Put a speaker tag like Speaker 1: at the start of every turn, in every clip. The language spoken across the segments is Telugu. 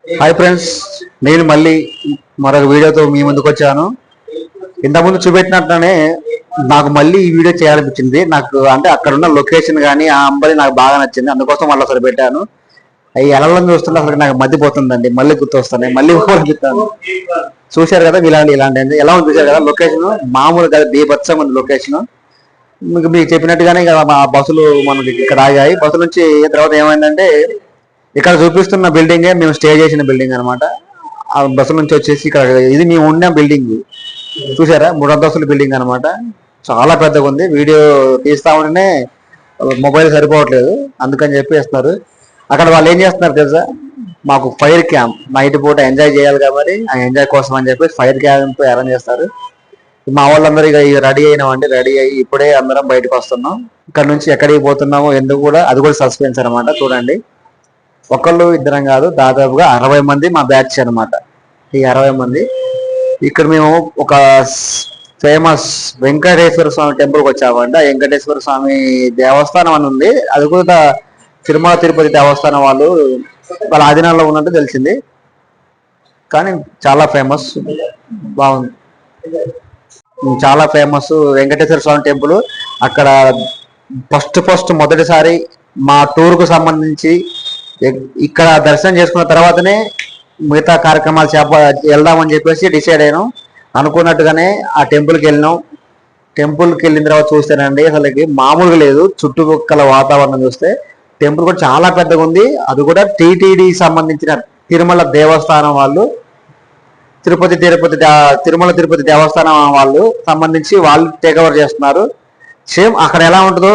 Speaker 1: హాయ్ ఫ్రెండ్స్, నేను మళ్ళీ మరొక వీడియోతో మీ ముందుకు వచ్చాను. ఇంతకుముందు చూపెట్టినట్లనే నాకు మళ్ళీ ఈ వీడియో చేయాలనిపించింది. నాకు అంటే అక్కడ ఉన్న లొకేషన్ కానీ ఆ అంబలి నాకు బాగా నచ్చింది, అందుకోసం మళ్ళీ అసలు పెట్టాను. అవి ఎలలను చూస్తుంటే అసలు నాకు మధ్యపోతుందండి, మళ్ళీ గుర్తొస్తున్నాయి, మళ్ళీ చెప్తాను. చూశారు కదా ఇలాంటి ఎలా ఉంది చూశారు కదా. లొకేషన్ మామూలు కదా, బీభత్సంగా ఉంది లొకేషన్. మీకు చెప్పినట్టుగానే మా బస్సులు మనకి ఇక్కడ ఆగాయి. బస్సు నుంచి తర్వాత ఏమైందంటే, ఇక్కడ చూపిస్తున్న బిల్డింగే మేము స్టే చేసిన బిల్డింగ్ అనమాట. ఆ బస్సు నుంచి వచ్చేసి ఇక్కడ ఇది మేము ఉన్న బిల్డింగ్ చూసారా, 3 అంతస్తుల బిల్డింగ్ అనమాట. చాలా పెద్దగా ఉంది. వీడియో తీస్తా ఉంటేనే మొబైల్ సరిపోవట్లేదు, అందుకని చెప్పేస్తున్నారు. అక్కడ వాళ్ళు ఏం చేస్తున్నారు తెలుసా, మాకు ఫైర్ క్యాంప్ నైట్ పూట ఎంజాయ్ చేయాలి కాబట్టి ఆ ఎంజాయ్ కోసం అని చెప్పి ఫైర్ క్యాంప్ అరేంజ్ చేస్తారు. మా వాళ్ళందరూ ఇక రెడీ అయినామండి. రెడీ అయ్యి ఇప్పుడే అందరం బయటకు వస్తున్నాం. ఇక్కడ నుంచి ఎక్కడికి పోతున్నామో ఎందుకు కూడా అది కూడా సస్పెన్స్ అనమాట. చూడండి, ఒకళ్ళు ఇద్దరం కాదు, దాదాపుగా 60 మంది మా బ్యాచ్ అనమాట. ఈ 60 మంది ఇక్కడ మేము ఒక ఫేమస్ వెంకటేశ్వర స్వామి టెంపుల్కి వచ్చామండి. ఆ వెంకటేశ్వర స్వామి దేవస్థానం అని ఉంది, అది కూడా తిరుమల తిరుపతి దేవస్థానం వాళ్ళ ఆధీనంలో ఉన్నట్టు తెలిసింది. కానీ చాలా ఫేమస్, బాగుంది, చాలా ఫేమస్ వెంకటేశ్వర స్వామి టెంపుల్. అక్కడ ఫస్ట్ మొదటిసారి మా టూర్కు సంబంధించి ఇక్కడ దర్శనం చేసుకున్న తర్వాతనే మిగతా కార్యక్రమాలు వెళ్దామని చెప్పేసి డిసైడ్ అయ్యాను. అనుకున్నట్టుగానే ఆ టెంపుల్కి వెళ్ళినాం. టెంపుల్కి వెళ్ళిన తర్వాత చూస్తేనండి అసలుకి మామూలుగా లేదు. చుట్టుపక్కల వాతావరణం చూస్తే టెంపుల్ కూడా చాలా పెద్దగా ఉంది. అది కూడా టీటీడీ సంబంధించిన తిరుమల దేవస్థానం వాళ్ళు, తిరుమల తిరుపతి దేవస్థానం వాళ్ళు సంబంధించి వాళ్ళు టేక్ ఓవర్ చేస్తున్నారు. సేమ్ అక్కడ ఎలా ఉంటుందో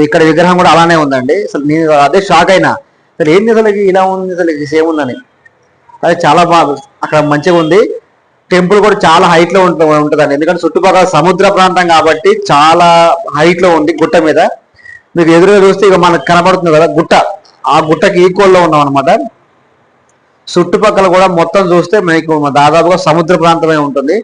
Speaker 1: ఇక్కడ విగ్రహం కూడా అలానే ఉందండి. అసలు నేను అదే షాక్ అయినా, అసలు ఏంది అసలు ఇలా ఉంది, అసలు సేమ్ ఉందని. అది చాలా బాగా అక్కడ మంచిగా ఉంది. టెంపుల్ కూడా చాలా హైట్ లో ఉంటుందండి, ఎందుకంటే చుట్టుపక్కల సముద్ర ప్రాంతం కాబట్టి చాలా హైట్ లో ఉంది. గుట్ట మీద మీకు ఎదురుగా చూస్తే ఇక మనకు కనబడుతుంది కదా గుట్ట, ఆ గుట్టకి ఈక్వల్ లో ఉన్నాం అనమాట. చుట్టుపక్కల కూడా మొత్తం చూస్తే మీకు దాదాపుగా సముద్ర ప్రాంతమే ఉంటుంది.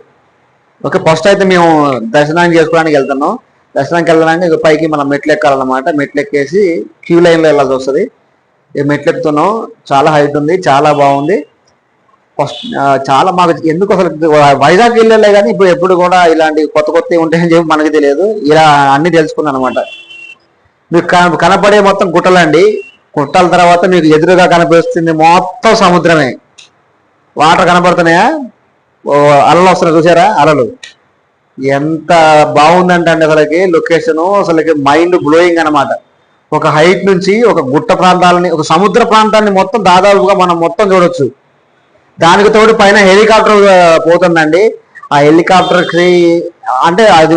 Speaker 1: ఓకే, ఫస్ట్ అయితే మేము దర్శనానికి చేసుకోవడానికి వెళ్తున్నాం. దర్శనానికి వెళ్ళడానికి పైకి మనం మెట్లు ఎక్కాలన్నమాట. మెట్లు ఎక్కేసి క్యూ లైన్ లో వెళ్ళాల్సి వస్తుంది. మెట్లు ఎక్కుతున్నాం, చాలా హైట్ ఉంది, చాలా బాగుంది. ఫస్ట్ చాలా మాకు ఎందుకు అసలు వైజాగ్ వెళ్ళలే కానీ ఇప్పుడు ఎప్పుడు కూడా ఇలాంటి కొత్త ఉంటాయని చెప్పి మనకి తెలియదు. ఇలా అన్ని తెలుసుకున్నాను అనమాట. మీకు కనపడే మొత్తం గుట్టలండి. గుట్టల తర్వాత మీకు ఎదురుగా కనిపిస్తుంది మొత్తం సముద్రమే. వాటర్ కనపడుతున్నాయా, అలలు వస్తున్నాయి చూసారా, అలలు ఎంత బాగుందంటే అండి అసలుకి లొకేషన్ అసలుకి మైండ్ బ్లోయింగ్ అనమాట. ఒక హైట్ నుంచి ఒక గుట్ట ప్రాంతాలని, ఒక సముద్ర ప్రాంతాన్ని మొత్తం దాదాపుగా మనం మొత్తం చూడొచ్చు. దానికి తోడు పైన హెలికాప్టర్ పోతుందండి. ఆ హెలికాప్టర్కి అంటే అది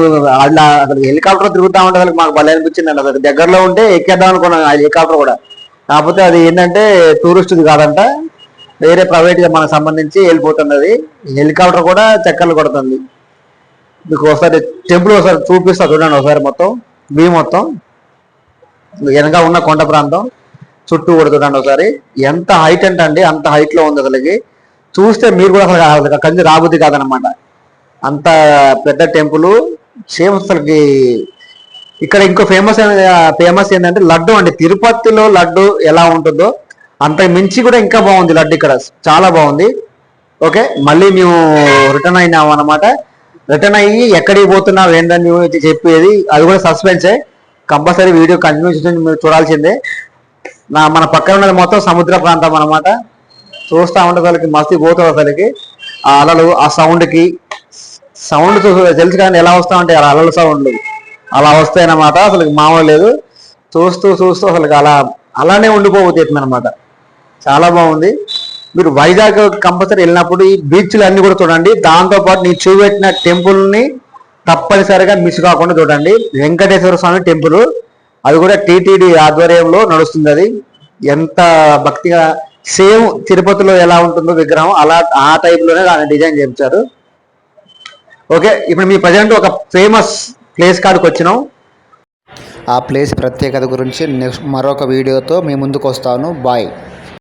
Speaker 1: అసలు హెలికాప్టర్ తిరుగుతా ఉంటే అసలు మాకు భలే అనిపించిందండి. అసలు దగ్గరలో ఉంటే ఎక్కేద్దాం అనుకున్నాను ఆ హెలికాప్టర్ కూడా. కాకపోతే అది ఏంటంటే టూరిస్ట్ది కాదంట, వేరే ప్రైవేట్గా మనకు సంబంధించి వెళ్ళిపోతుంది. అది హెలికాప్టర్ కూడా చక్కర్లు కొడుతుంది. మీకు ఒకసారి టెంపుల్ ఒకసారి చూపిస్తా చూడండి ఒకసారి. మొత్తం వెనక ఉన్న కొండ ప్రాంతం చుట్టూ కూడా చూడండి ఒకసారి. ఎంత హైట్ అంటే అండి అంత హైట్ లో ఉంది. అసలుకి చూస్తే మీరు కూడా అసలు కంది రాబుద్ది కాదనమాట, అంత పెద్ద టెంపుల్. సేమ్ అసలుకి ఇక్కడ ఇంకో ఫేమస్ ఏంటంటే లడ్డు అండి. తిరుపతిలో లడ్డు ఎలా ఉంటుందో అంత మించి కూడా ఇంకా బాగుంది లడ్డు ఇక్కడ, చాలా బాగుంది. ఓకే, మళ్ళీ మేము రిటర్న్ అయినాము అనమాట. రిటర్న్ అయ్యి ఎక్కడికి పోతున్నాం ఏంటని చెప్పేది అది కూడా సస్పెన్సే. కంపల్సరీ వీడియో కంటిన్యూ చేసి మీరు చూడాల్సిందే. మన పక్కన ఉన్నది మొత్తం సముద్ర ప్రాంతం అనమాట. చూస్తూ ఉంటే అసలుకి మస్తీ పోతుంది. అసలుకి ఆ అలలు, ఆ సౌండ్ తెలుసు కానీ ఎలా వస్తా ఉంటాయి అలల సౌండ్లు అలా వస్తాయన్నమాట. అసలు మామూలు లేదు. చూస్తూ అసలు అలానే ఉండిపోతుంది అనమాట. చాలా బాగుంది. మీరు వైజాగ్ కంపల్సరీ వెళ్ళినప్పుడు ఈ బీచ్లు అన్ని కూడా చూడండి. దాంతోపాటు నేను చూపెట్టిన టెంపుల్ని తప్పనిసరిగా మిస్ కాకుండా చూడండి. వెంకటేశ్వర స్వామి టెంపుల్, అది కూడా టీటీడీ ఆధ్వర్యంలో నడుస్తుంది. అది ఎంత భక్తిగా, సేమ్ తిరుపతిలో ఎలా ఉంటుందో విగ్రహం అలా ఆ టైప్లోనే దాన్ని డిజైన్ చేయించారు. ఓకే, ఇప్పుడు మీ ప్రజెంట్ ఒక ఫేమస్ ప్లేస్ కాడికి వచ్చినాం.
Speaker 2: ఆ ప్లేస్ ప్రత్యేకత గురించి నెక్స్ట్ మరొక వీడియోతో మీ ముందుకు వస్తాను. బాయ్.